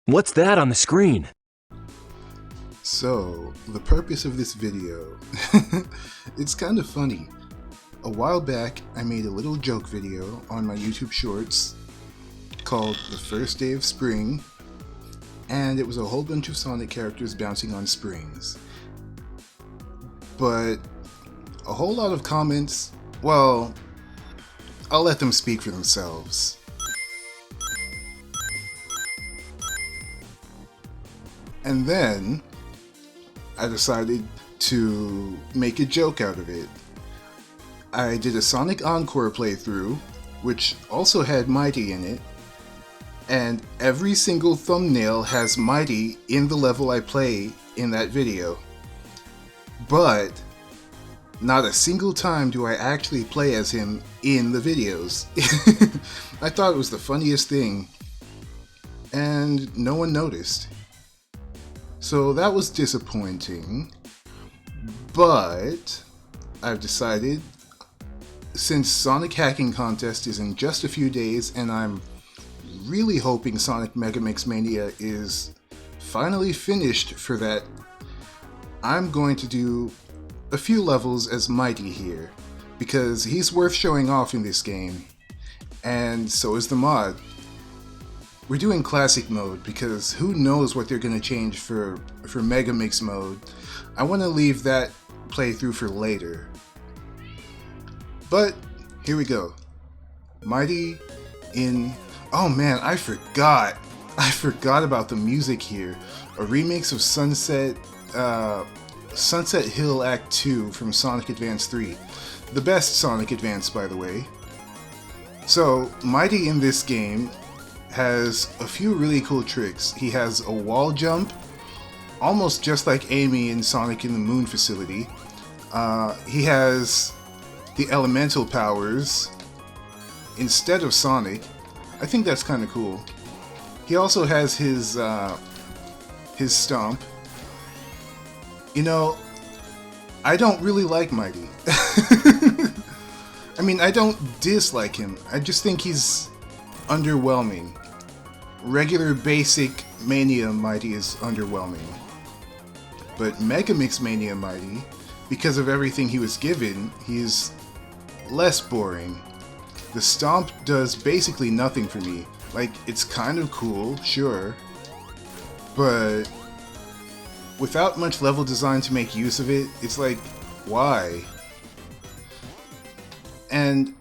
What's that on the screen? So, the purpose of this video, it's kind of funny. A while back, I made a little joke video on my YouTube Shorts called The First Day of Spring, and it was a whole bunch of Sonic characters bouncing on springs. But a whole lot of comments, well, I'll let them speak for themselves. And then I decided to make a joke out of it. I did a Sonic Encore playthrough, which also had Mighty in it, and every single thumbnail has Mighty in the level I play in that video. But not a single time do I actually play as him in the videos. I thought it was the funniest thing, and no one noticed. So that was disappointing, but I've decided, since Sonic Hacking Contest is in just a few days and I'm really hoping Sonic Mega Mix Mania is finally finished for that, I'm going to do a few levels as Mighty here, because he's worth showing off in this game, and so is the mod. We're doing classic mode because who knows what they're going to change for Mega Mix mode. I want to leave that playthrough for later. But here we go. Mighty in... Oh man, I forgot about the music here. A remix of Sunset Hill Act 2 from Sonic Advance 3. The best Sonic Advance, by the way. So, Mighty in this game has a few really cool tricks. He has a wall jump, almost just like Amy in Sonic in the Moon Facility. He has the elemental powers instead of Sonic. I think that's kind of cool. He also has his stomp. You know, I don't really like Mighty. I mean, I don't dislike him. I just think he's underwhelming. Regular basic Mania Mighty is underwhelming. But Mega Mix Mania Mighty, because of everything he was given, he's less boring. The stomp does basically nothing for me. Like, it's kind of cool, sure, but without much level design to make use of it, it's like, why? And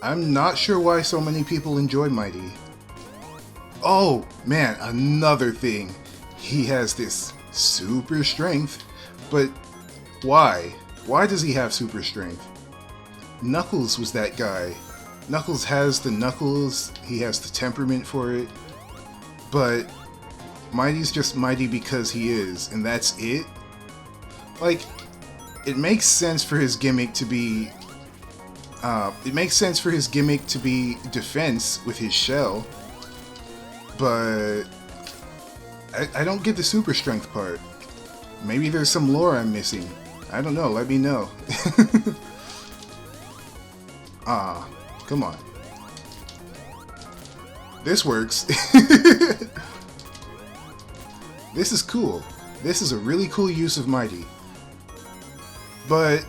I'm not sure why so many people enjoy Mighty. Oh man, another thing. He has this super strength, but why? Why does he have super strength? Knuckles was that guy. Knuckles has the knuckles, he has the temperament for it, but Mighty's just Mighty because he is, and that's it? Like, it makes sense for his gimmick to be defense with his shell, but I don't get the super strength part. Maybe there's some lore I'm missing. I don't know, let me know. Come on. This works. This is cool. This is a really cool use of Mighty. But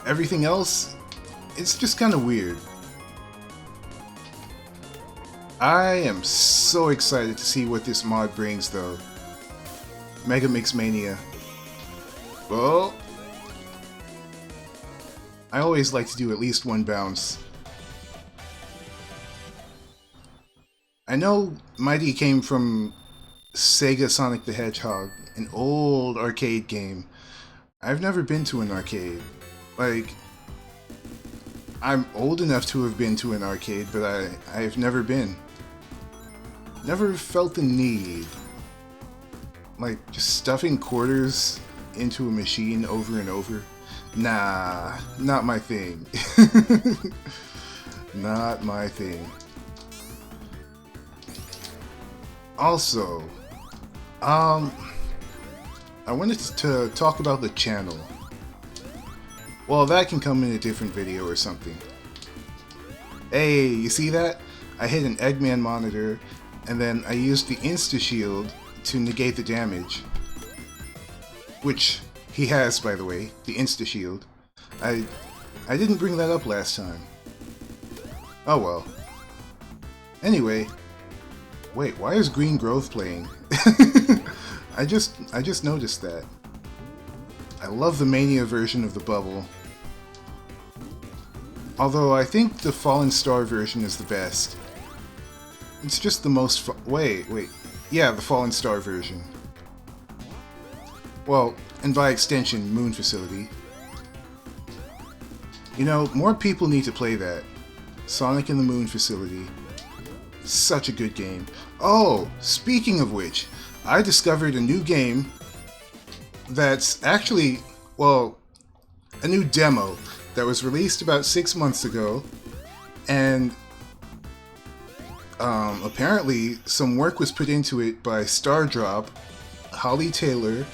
everything else, it's just kind of weird. I am so excited to see what this mod brings, though. Mega Mix Mania. Well, I always like to do at least one bounce. I know Mighty came from Sega Sonic the Hedgehog, an old arcade game. I've never been to an arcade. Like, I'm old enough to have been to an arcade, but I've never been. Never felt the need. Like, just stuffing quarters into a machine over and over. Nah, not my thing. Not my thing. Also, I wanted to talk about the channel. Well, that can come in a different video or something. Hey, you see that? I hit an Eggman monitor and then I used the Insta-Shield to negate the damage. Which he has, by the way, the Insta-Shield. I didn't bring that up last time. Oh well. Anyway, wait, why is Green Growth playing? I just noticed that. I love the Mania version of the bubble. Although I think the Fallen Star version is the best. It's just the most wait. Yeah, the Fallen Star version. Well, and by extension, Moon Facility. You know, more people need to play that. Sonic and the Moon Facility. Such a good game. Oh, speaking of which, I discovered a new game that's actually, well, a new demo that was released about 6 months ago, and apparently some work was put into it by Stardrop, Holly Taylor,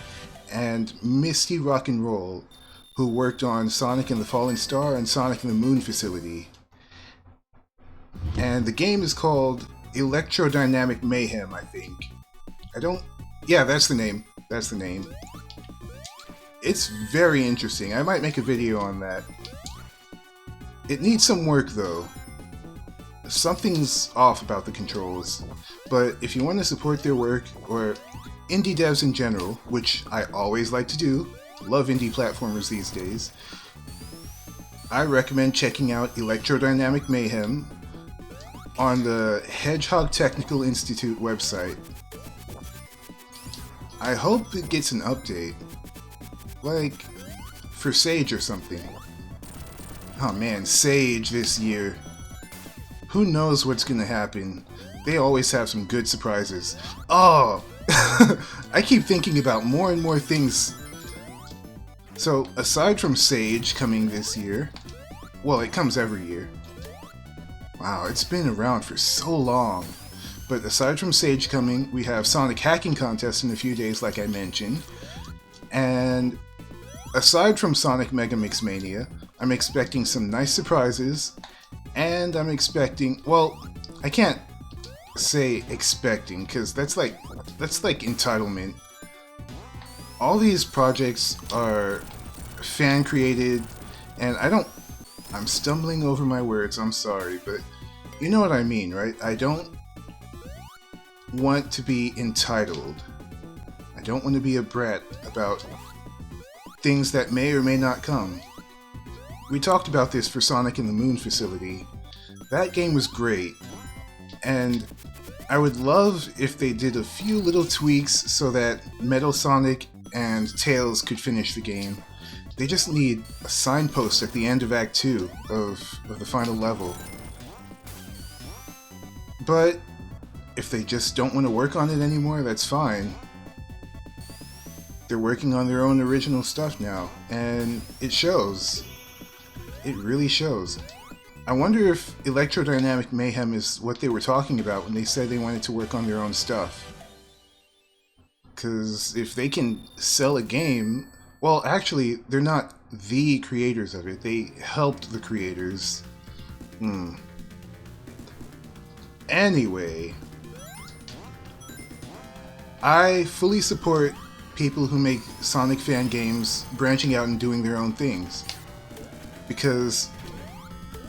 and Misty Rock'n'Roll, who worked on Sonic and the Fallen Star and Sonic and the Moon Facility. And the game is called Electrodynamic Mayhem, I think. Yeah, that's the name. That's the name. It's very interesting. I might make a video on that. It needs some work, though. Something's off about the controls. But if you want to support their work, or indie devs in general, which I always like to do, love indie platformers these days, I recommend checking out Electrodynamic Mayhem on the Hedgehog Technical Institute website. I hope it gets an update. Like, for Sage or something. Oh man, Sage this year. Who knows what's gonna happen? They always have some good surprises. Oh! I keep thinking about more and more things. So, aside from Sage coming this year, well, it comes every year. Wow, it's been around for so long. But aside from Sage coming, we have Sonic Hacking Contest in a few days, like I mentioned. And aside from Sonic Mega Mix Mania, I'm expecting some nice surprises. And I'm expecting, well, I can't say expecting, because that's like entitlement. All these projects are fan created, and I'm stumbling over my words, I'm sorry, but you know what I mean, right? I don't want to be entitled. I don't want to be a brat about things that may or may not come. We talked about this for Sonic and the Moon Facility. That game was great, and I would love if they did a few little tweaks so that Metal Sonic and Tails could finish the game. They just need a signpost at the end of Act 2 of the final level. But if they just don't want to work on it anymore, that's fine. They're working on their own original stuff now, and it shows. It really shows. I wonder if Electrodynamic Mayhem is what they were talking about when they said they wanted to work on their own stuff. Because if they can sell a game... Well, actually, they're not the creators of it. They helped the creators. Anyway, I fully support people who make Sonic fan games branching out and doing their own things. Because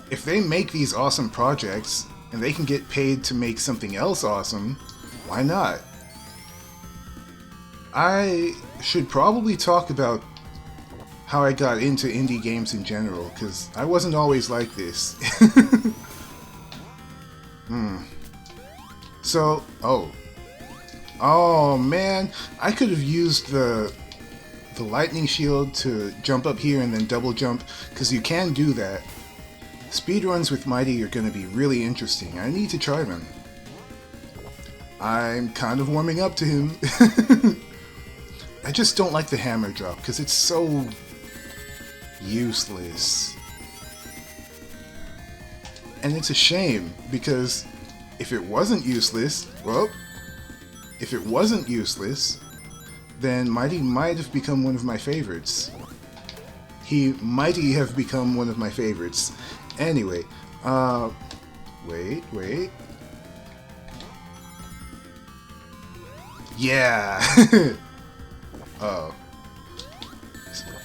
if they make these awesome projects and they can get paid to make something else awesome, why not? I should probably talk about how I got into indie games in general, because I wasn't always like this. So, oh man, I could have used the lightning shield to jump up here and then double jump, because you can do that. Speedruns with Mighty are going to be really interesting. I need to try them. I'm kind of warming up to him. I just don't like the hammer drop, because it's so useless. And it's a shame, because if it wasn't useless, then Mighty might have become one of my favorites. He mighty have become one of my favorites. Anyway, wait. Yeah. Oh.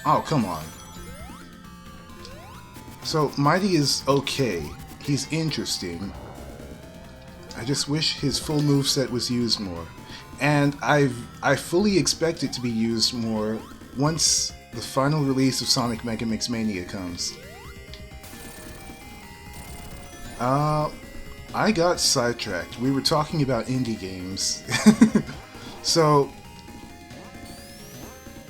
Oh, come on. So, Mighty is okay. He's interesting. I just wish his full moveset was used more. And I fully expect it to be used more once the final release of Sonic Mega Mix Mania comes. I got sidetracked. We were talking about indie games. So,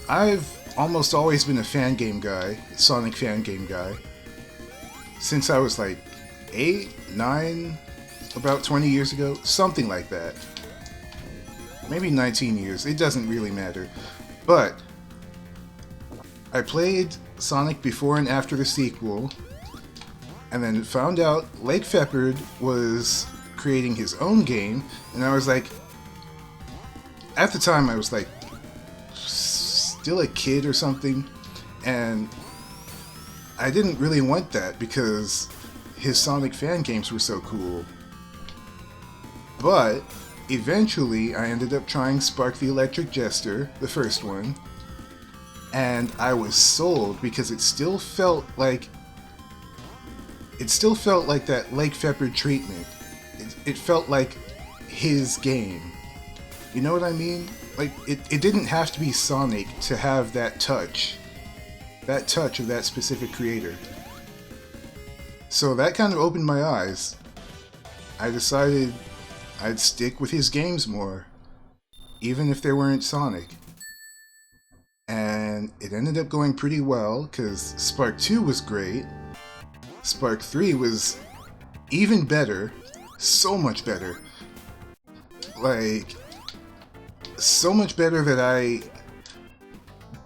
I've almost always been a fan game guy, Sonic fan game guy, since I was like 8, 9, about 20 years ago, something like that. Maybe 19 years, it doesn't really matter. But I played Sonic before and after the sequel, and then found out Lake Feppard was creating his own game, and I was like, at the time I was like still a kid or something, and I didn't really want that because his Sonic fan games were so cool. But eventually I ended up trying Spark the Electric Jester, the first one, and I was sold because it still felt like that Lake Feppard treatment. It felt like his game. You know what I mean? Like, it didn't have to be Sonic to have that touch of that specific creator. So that kind of opened my eyes. I decided I'd stick with his games more, even if they weren't Sonic. And it ended up going pretty well, because Spark 2 was great. Spark 3 was even better, so much better. Like, so much better that I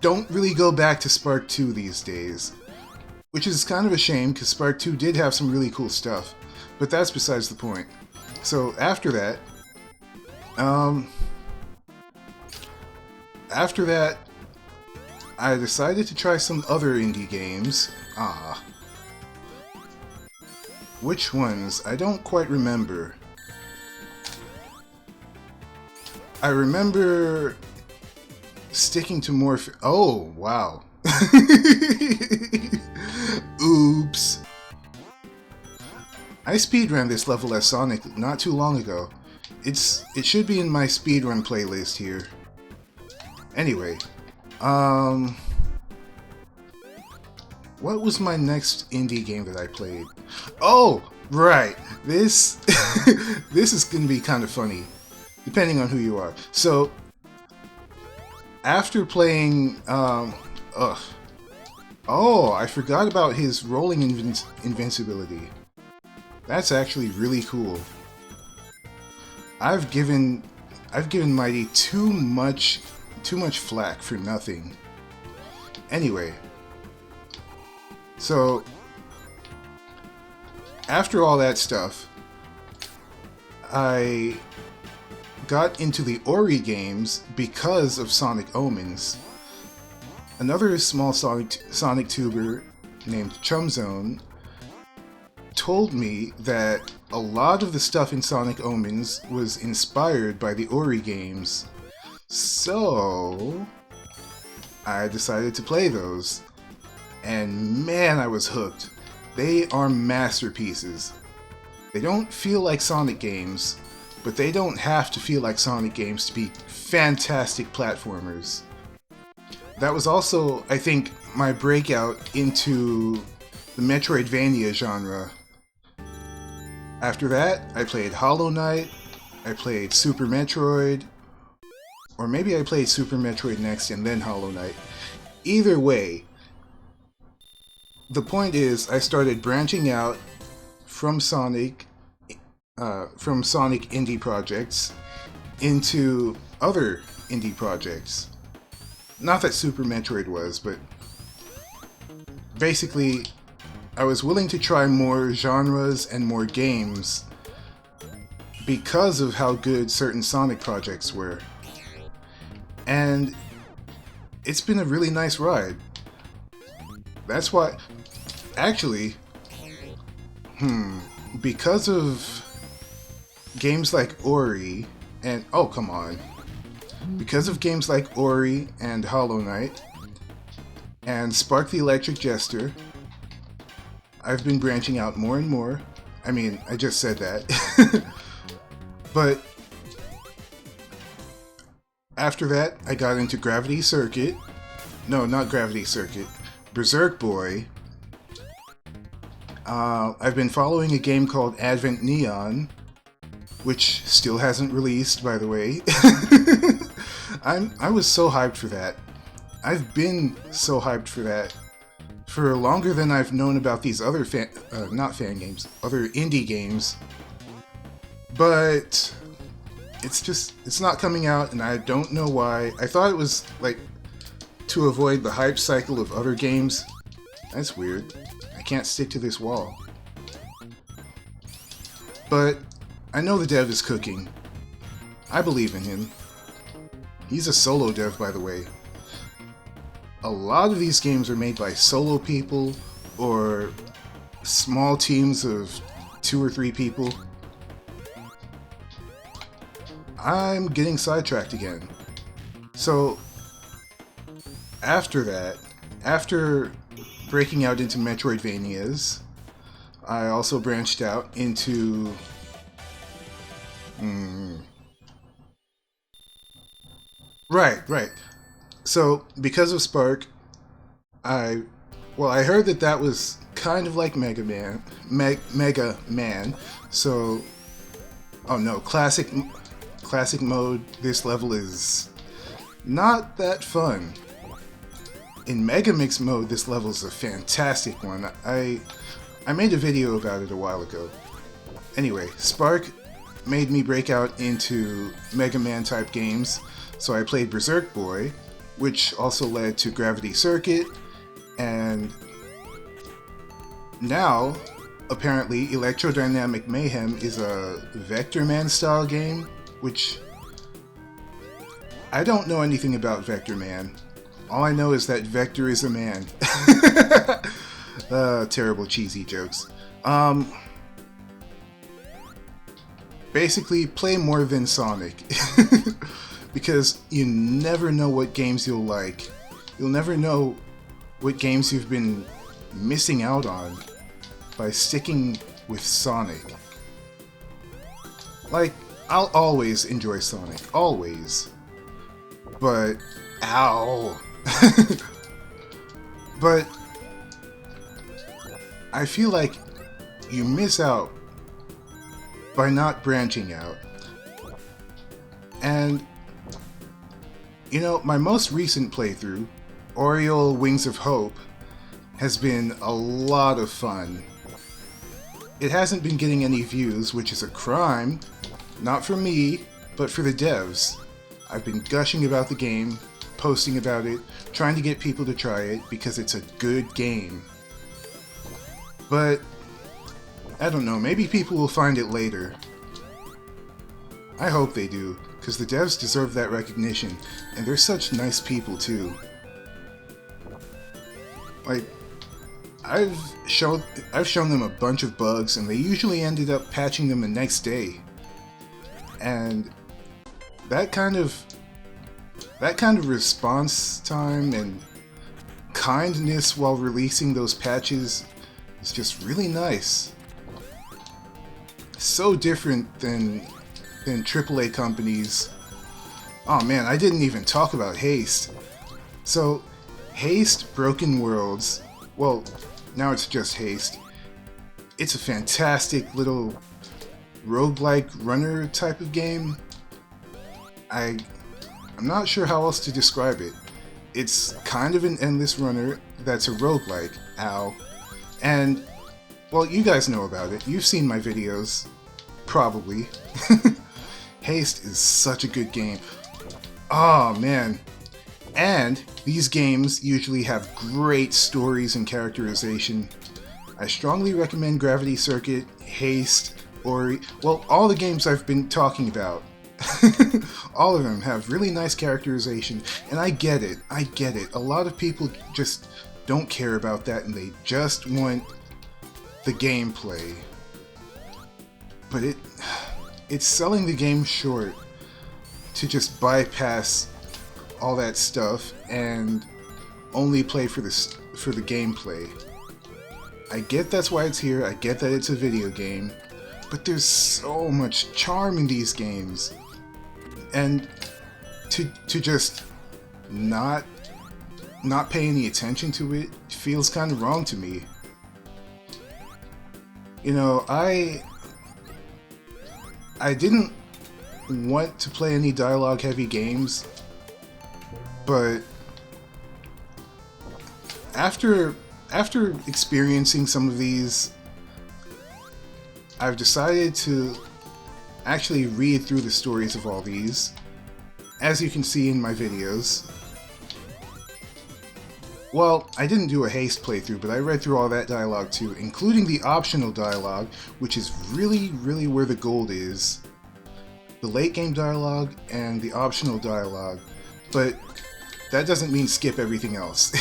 don't really go back to Spark 2 these days. Which is kind of a shame, because Spark 2 did have some really cool stuff. But that's besides the point. So after that, I decided to try some other indie games. Which ones? I don't quite remember. I remember sticking to more... Oh, wow. Oops. I speedran this level as Sonic not too long ago. It should be in my speedrun playlist here. Anyway, what was my next indie game that I played? Oh, right. This this is gonna be kind of funny, depending on who you are. So, after playing, oh, I forgot about his rolling invincibility. That's actually really cool. I've given Mighty too much flack for nothing. Anyway, so after all that stuff, I got into the Ori games because of Sonic Omens. Another small Sonic tuber named Chumzone told me that a lot of the stuff in Sonic Omens was inspired by the Ori games. So I decided to play those. And man, I was hooked. They are masterpieces. They don't feel like Sonic games, but they don't have to feel like Sonic games to be fantastic platformers. That was also, I think, my breakout into the Metroidvania genre. After that, I played Hollow Knight, I played Super Metroid, or maybe I played Super Metroid next and then Hollow Knight. Either way, the point is I started branching out from Sonic indie projects into other indie projects. Not that Super Metroid was, but basically I was willing to try more genres and more games because of how good certain Sonic projects were. And it's been a really nice ride. That's why, actually, because of games like Ori and, oh come on, because of games like Ori and Hollow Knight and Spark the Electric Jester, I've been branching out more and more. I mean, I just said that. But after that, I got into Gravity Circuit. No, not Gravity Circuit. Berserk Boy. I've been following a game called Advent Neon, which still hasn't released, by the way. I was so hyped for that. I've been so hyped for that for longer than I've known about these other not fan games, other indie games. But it's not coming out, and I don't know why. I thought it was like to avoid the hype cycle of other games. That's weird. I can't stick to this wall. But I know the dev is cooking. I believe in him. He's a solo dev, by the way. A lot of these games are made by solo people or small teams of 2 or 3 people. I'm getting sidetracked again. So, after that, after breaking out into Metroidvanias, I also branched out into... Right. So, because of Spark, I heard that was kind of like Mega Man. So, oh no, classic mode. This level is not that fun. In Mega Mix mode, this level is a fantastic one. I made a video about it a while ago. Anyway, Spark made me break out into Mega Man type games, so I played Berserk Boy, which also led to Gravity Circuit, and now, apparently, Electrodynamic Mayhem is a Vector Man style game, which I don't know anything about Vector Man. All I know is that Vector is a man. Terrible cheesy jokes. Basically, play more than Sonic. Because you never know what games you'll like. You'll never know what games you've been missing out on by sticking with Sonic. Like, I'll always enjoy Sonic. Always. But, ow. But I feel like you miss out by not branching out. And you know, my most recent playthrough, Oriole Wings of Hope, has been a lot of fun. It hasn't been getting any views, which is a crime, not for me, but for the devs. I've been gushing about the game, posting about it, trying to get people to try it because it's a good game. But I don't know, maybe people will find it later. I hope they do, because the devs deserve that recognition, and they're such nice people too. Like, I've shown them a bunch of bugs, and they usually ended up patching them the next day. And that kind of response time and kindness while releasing those patches is just really nice. So different than AAA companies. Oh man, I didn't even talk about Haste. So, Haste Broken Worlds, well, now it's just Haste. It's a fantastic little roguelike runner type of game. I'm not sure how else to describe it. It's kind of an endless runner that's a roguelike. Ow. And, well, you guys know about it. You've seen my videos. Probably. Haste is such a good game. Oh man. And these games usually have great stories and characterization. I strongly recommend Gravity Circuit, Haste, Ori, well, all the games I've been talking about. All of them have really nice characterization, and I get it. A lot of people just don't care about that, and they just want the gameplay. But it's selling the game short to just bypass all that stuff and only play for the gameplay. I get that's why it's here, I get that it's a video game, but there's so much charm in these games. And to just not pay any attention to it feels kind of wrong to me. You know, I didn't want to play any dialogue heavy games, but after experiencing some of these, I've decided to actually read through the stories of all these, as you can see in my videos. Well, I didn't do a haste playthrough, but I read through all that dialogue too, including the optional dialogue, which is really where the gold is. The late game dialogue and the optional dialogue, but that doesn't mean skip everything else.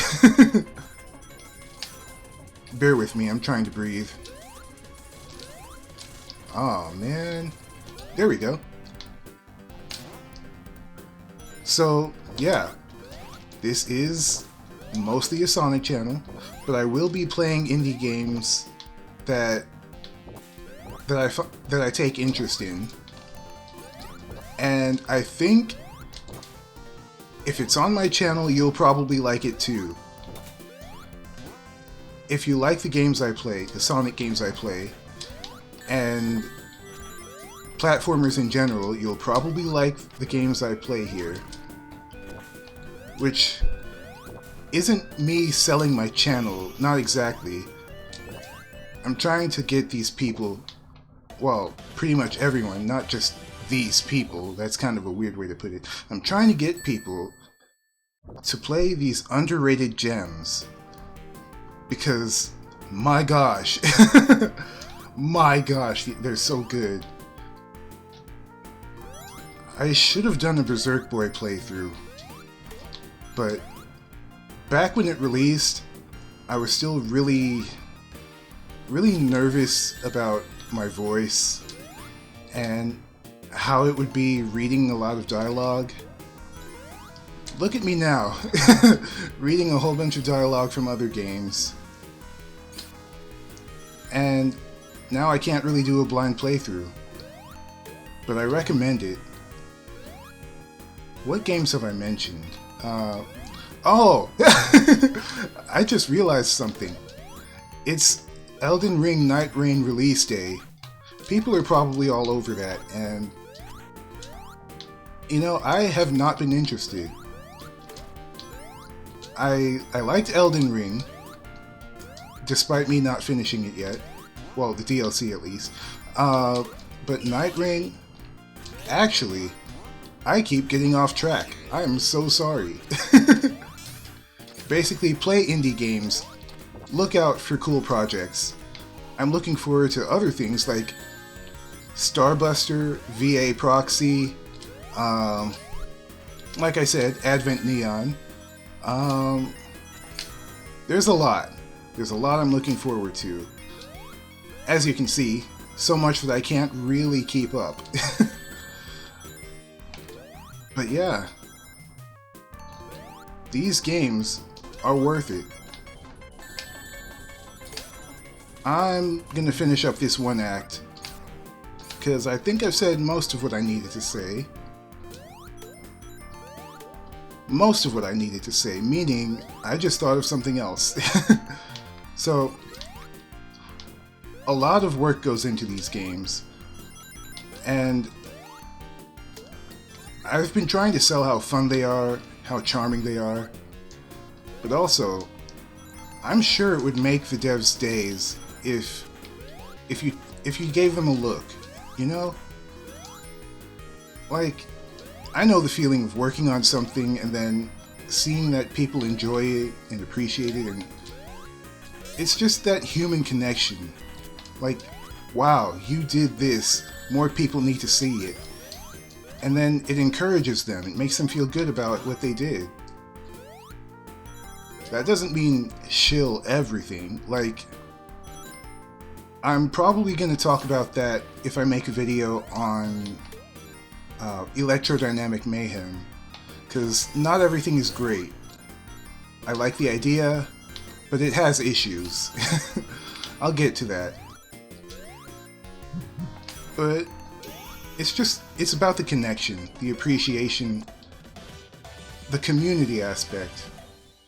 Bear with me, I'm trying to breathe. Oh man, there we go. So yeah, this is mostly a Sonic channel, but I will be playing indie games that I take interest in, and I think if it's on my channel, you'll probably like it too. If you like the games I play, the Sonic games I play, and platformers in general, you'll probably like the games I play here, which isn't me selling my channel, not exactly. I'm trying to get these people, well, pretty much everyone, not just these people, that's kind of a weird way to put it. I'm trying to get people to play these underrated gems, because my gosh, my gosh, they're so good. I should have done a Berserk Boy playthrough, but back when it released, I was still really nervous about my voice and how it would be reading a lot of dialogue. Look at me now, reading a whole bunch of dialogue from other games. And now I can't really do a blind playthrough, but I recommend it. What games have I mentioned? Oh! I just realized something. It's Elden Ring Night Rain release day. People are probably all over that, and you know, I have not been interested. I liked Elden Ring, despite me not finishing it yet. Well, the DLC at least. But Night Rain, actually, I keep getting off track. I am so sorry. Basically, play indie games. Look out for cool projects. I'm looking forward to other things like Starbuster, VA Proxy, like I said, Advent Neon. There's a lot. There's a lot I'm looking forward to. As you can see, so much that I can't really keep up. But yeah, these games are worth it. I'm gonna finish up this one act, because I think I've said most of what I needed to say. Most of what I needed to say, meaning I just thought of something else. So, a lot of work goes into these games, and I've been trying to sell how fun they are, how charming they are, but also, I'm sure it would make the devs' days if you gave them a look, you know? Like, I know the feeling of working on something and then seeing that people enjoy it and appreciate it, and it's just that human connection. Like, wow, you did this, more people need to see it. And then it encourages them, it makes them feel good about what they did. That doesn't mean shill everything. Like, I'm probably going to talk about that if I make a video on Electrodynamic Mayhem, because not everything is great. I like the idea, but it has issues. I'll get to that. But it's about the connection, the appreciation, the community aspect,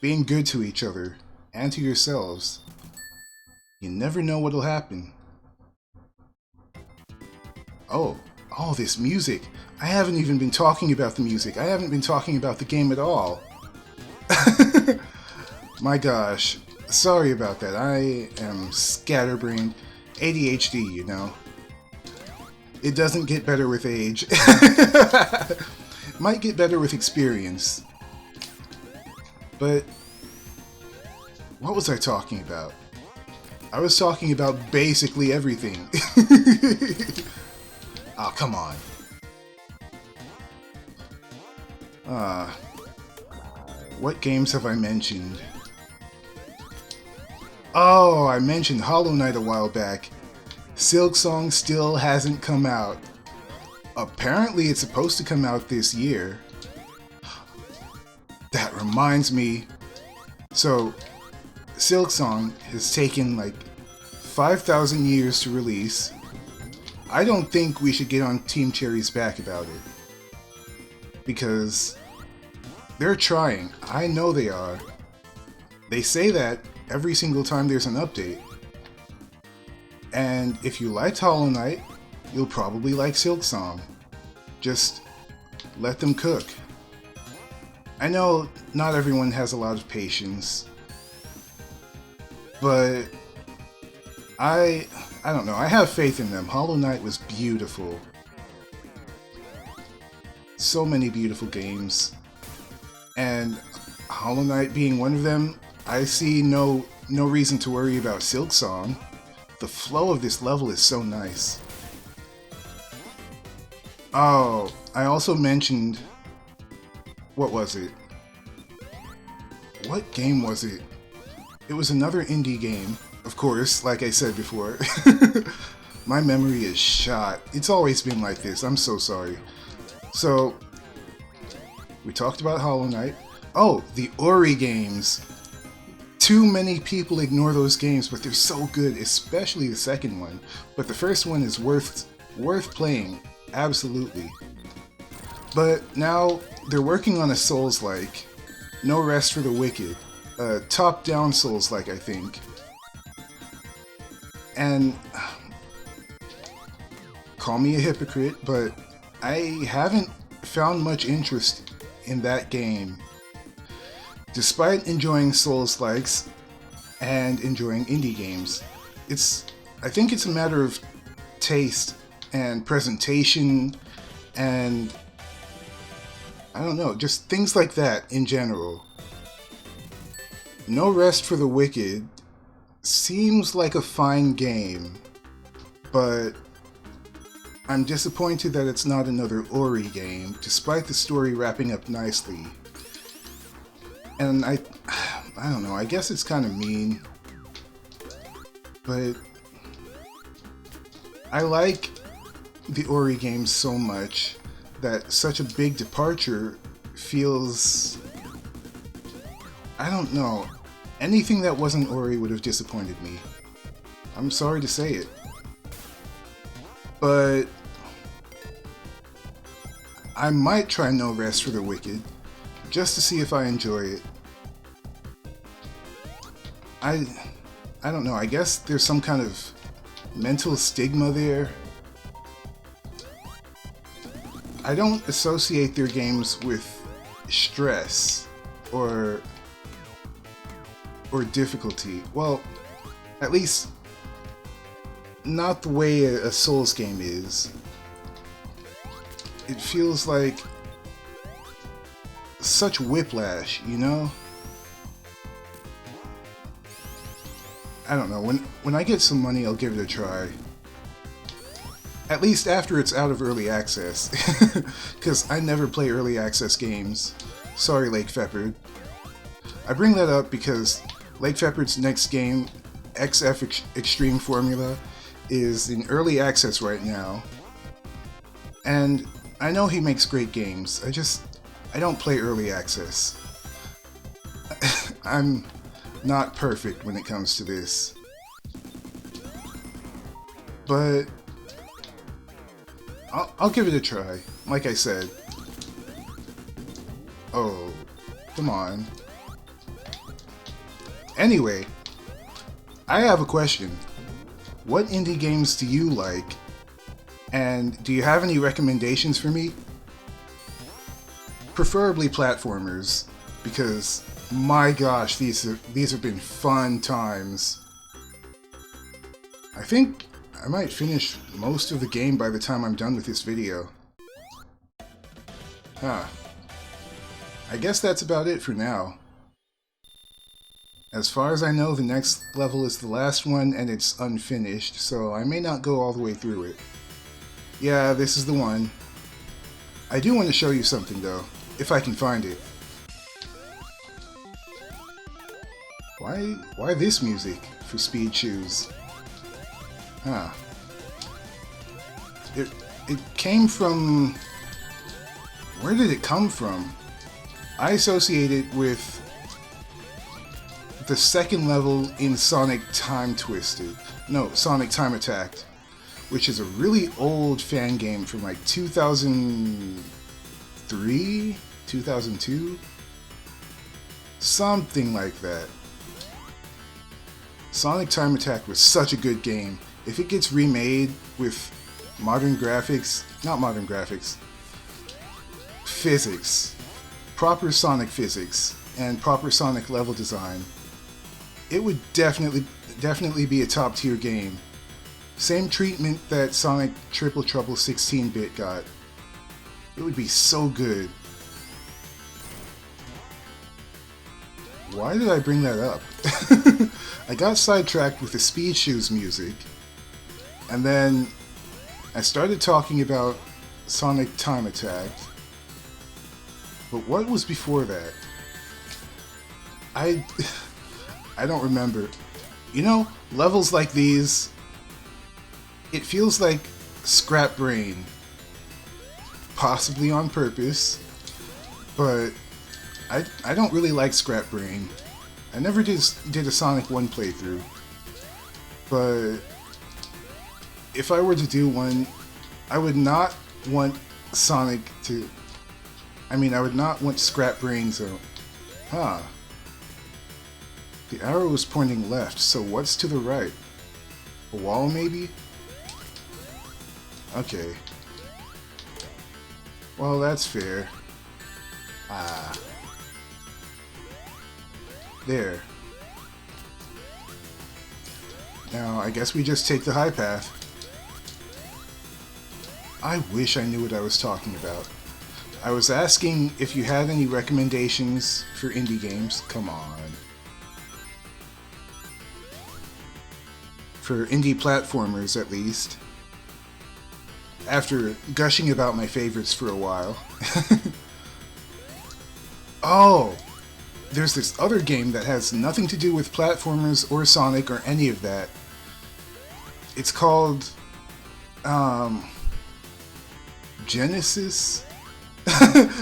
being good to each other and to yourselves. You never know what'll happen. Oh, this music. I haven't even been talking about the music. I haven't been talking about the game at all. My gosh. Sorry about that. I am scatterbrained. ADHD, you know. It doesn't get better with age. Might get better with experience. But what was I talking about? I was talking about basically everything. Oh, come on. What games have I mentioned? Oh, I mentioned Hollow Knight a while back. Silksong still hasn't come out. Apparently it's supposed to come out this year. That reminds me. So, Silksong has taken like 5,000 years to release. I don't think we should get on Team Cherry's back about it. Because they're trying. I know they are. They say that every single time there's an update. And if you liked Hollow Knight, you'll probably like Silksong. Just let them cook. I know not everyone has a lot of patience, but I don't know, I have faith in them. Hollow Knight was beautiful. So many beautiful games. And Hollow Knight being one of them, I see no reason to worry about Silksong. The flow of this level is so nice. Oh, I also mentioned... What was it? What game was it? It was another indie game. Of course, like I said before. My memory is shot. It's always been like this. I'm so sorry. So, we talked about Hollow Knight. Oh, the Ori games. Too many people ignore those games, but they're so good, especially the second one. But the first one is worth playing, absolutely. But now they're working on a Souls-like, No Rest for the Wicked, a top-down Souls-like, I think. And call me a hypocrite, but I haven't found much interest in that game. Despite enjoying Souls-likes and enjoying indie games, I think it's a matter of taste and presentation and I don't know, just things like that in general. No Rest for the Wicked seems like a fine game, but I'm disappointed that it's not another Ori game, despite the story wrapping up nicely. And I don't know, I guess it's kind of mean, but I like the Ori games so much that such a big departure feels... I don't know, anything that wasn't Ori would have disappointed me. I'm sorry to say it. But I might try No Rest for the Wicked, just to see if I enjoy it. I don't know, I guess there's some kind of mental stigma there. I don't associate their games with stress or difficulty. Well, at least not the way a Souls game is. It feels like such whiplash, you know? I don't know, when I get some money, I'll give it a try. At least after it's out of early access. Because I never play early access games. Sorry, Lake Fepard. I bring that up because Lake Fepard's next game, XF Extreme Formula, is in early access right now. And I know he makes great games. I don't play early access. I'm not perfect when it comes to this. But I'll give it a try, like I said. Oh, come on. Anyway, I have a question. What indie games do you like? And do you have any recommendations for me? Preferably platformers, because my gosh, these have been fun times. I think I might finish most of the game by the time I'm done with this video. Huh. I guess that's about it for now. As far as I know, the next level is the last one and it's unfinished, so I may not go all the way through it. Yeah, this is the one. I do want to show you something though, if I can find it. Why this music for Speed Shoes? Huh. It came from... Where did it come from? I associate it with the second level in Sonic Time Twisted. No, Sonic Time Attack, which is a really old fan game from like 2003, 2002? Something like that. Sonic Time Attack was such a good game. If it gets remade with modern graphics, not modern graphics, physics, proper Sonic physics, and proper Sonic level design, it would definitely be a top tier game. Same treatment that Sonic Triple Trouble 16-bit got. It would be so good. Why did I bring that up? I got sidetracked with the Speed Shoes music, and then I started talking about Sonic Time Attack. But what was before that? I don't remember. You know, levels like these, it feels like Scrap Brain. Possibly on purpose, but I don't really like Scrap Brain. I never did a Sonic 1 playthrough, but if I were to do one, I would not want Sonic to... I mean, I would not want Scrap Brain, so... Huh. The arrow is pointing left, so what's to the right? A wall, maybe? Okay. Well, that's fair. Ah. There. Now, I guess we just take the high path. I wish I knew what I was talking about. I was asking if you had any recommendations for indie games. Come on. For indie platformers, at least. After gushing about my favorites for a while. Oh! There's this other game that has nothing to do with platformers or Sonic or any of that. It's called... Genesis?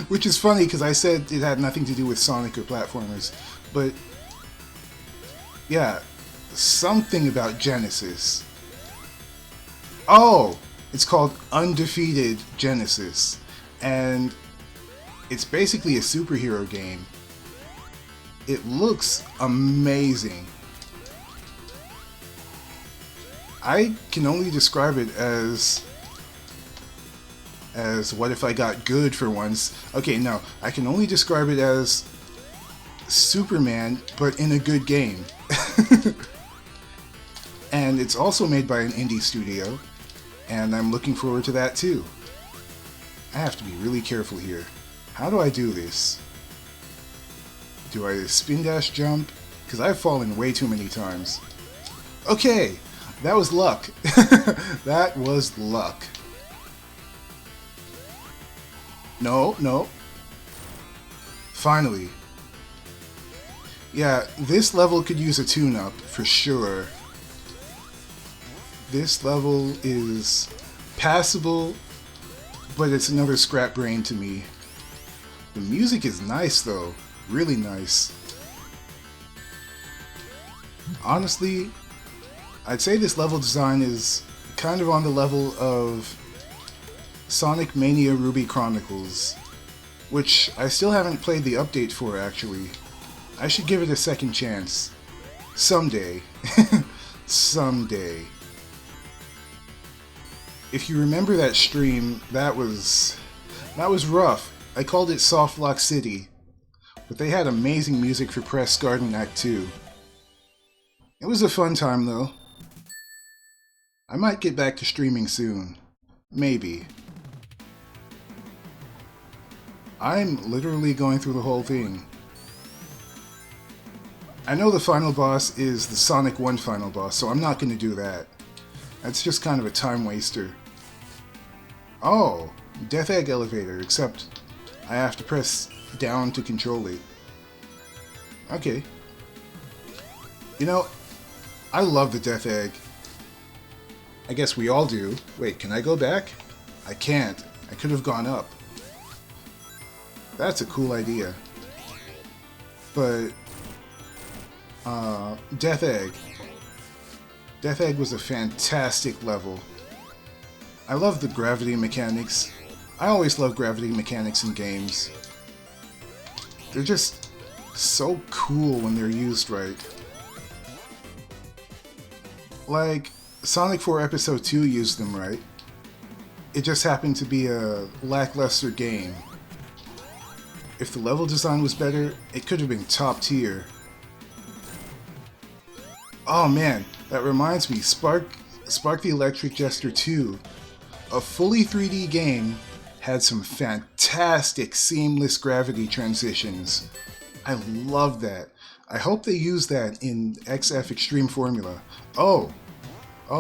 Which is funny because I said it had nothing to do with Sonic or platformers. But... yeah, something about Genesis. Oh! It's called Undefeated Genesis. And it's basically a superhero game. It looks amazing. I can only describe it as what if I got good for once. Okay, no, I can only describe it as Superman, but in a good game. And it's also made by an indie studio, and I'm looking forward to that too. I have to be really careful here. How do I do this? Do I spin dash jump? Because I've fallen way too many times. Okay, that was luck. That was luck. No, no. Finally. Yeah, this level could use a tune-up, for sure. This level is passable, but it's another scrap brain to me. The music is nice though, really nice. Honestly, I'd say this level design is kind of on the level of Sonic Mania Ruby Chronicles, which I still haven't played the update for actually. I should give it a second chance. Someday. Someday. If you remember that stream, that was rough. I called it Soft Lock City, but they had amazing music for Press Garden Act 2. It was a fun time though. I might get back to streaming soon. Maybe. I'm literally going through the whole thing. I know the final boss is the Sonic 1 final boss, so I'm not going to do that. That's just kind of a time waster. Oh, Death Egg Elevator, except I have to press down to control it. Okay. You know, I love the Death Egg. I guess we all do. Wait, can I go back? I can't. I could have gone up. That's a cool idea. But, Death Egg. Death Egg was a fantastic level. I love the gravity mechanics. I always love gravity mechanics in games. They're just so cool when they're used right. Like, Sonic 4 Episode 2 used them right. It just happened to be a lackluster game. If the level design was better, it could have been top tier. Oh man, that reminds me, Spark the Electric Jester 2, a fully 3D game, had some fantastic seamless gravity transitions. I love that. I hope they use that in XF Extreme Formula. Oh,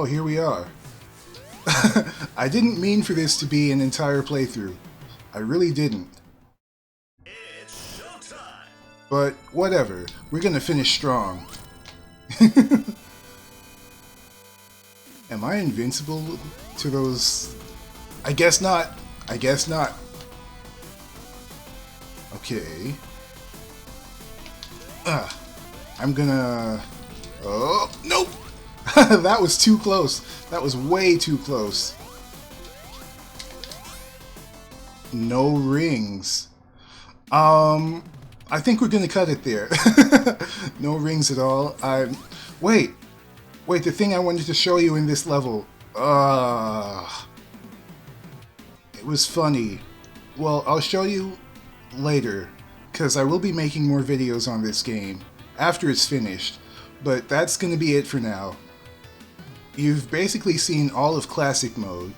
here we are. I didn't mean for this to be an entire playthrough. I really didn't. But whatever, we're gonna finish strong. Am I invincible to those? I guess not. I guess not. Okay. I'm gonna... Oh, nope! That was too close. That was way too close. No rings. I think we're gonna cut it there. No rings at all. Wait, the thing I wanted to show you in this level. It was funny. Well, I'll show you later, because I will be making more videos on this game after it's finished, but that's gonna be it for now. You've basically seen all of Classic Mode,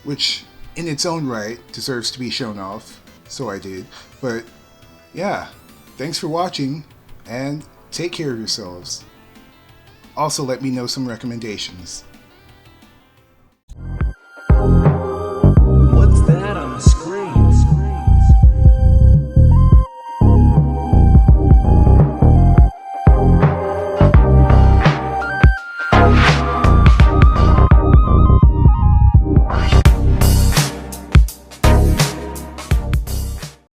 which in its own right deserves to be shown off, so I did, but yeah, thanks for watching, and take care of yourselves. Also let me know some recommendations.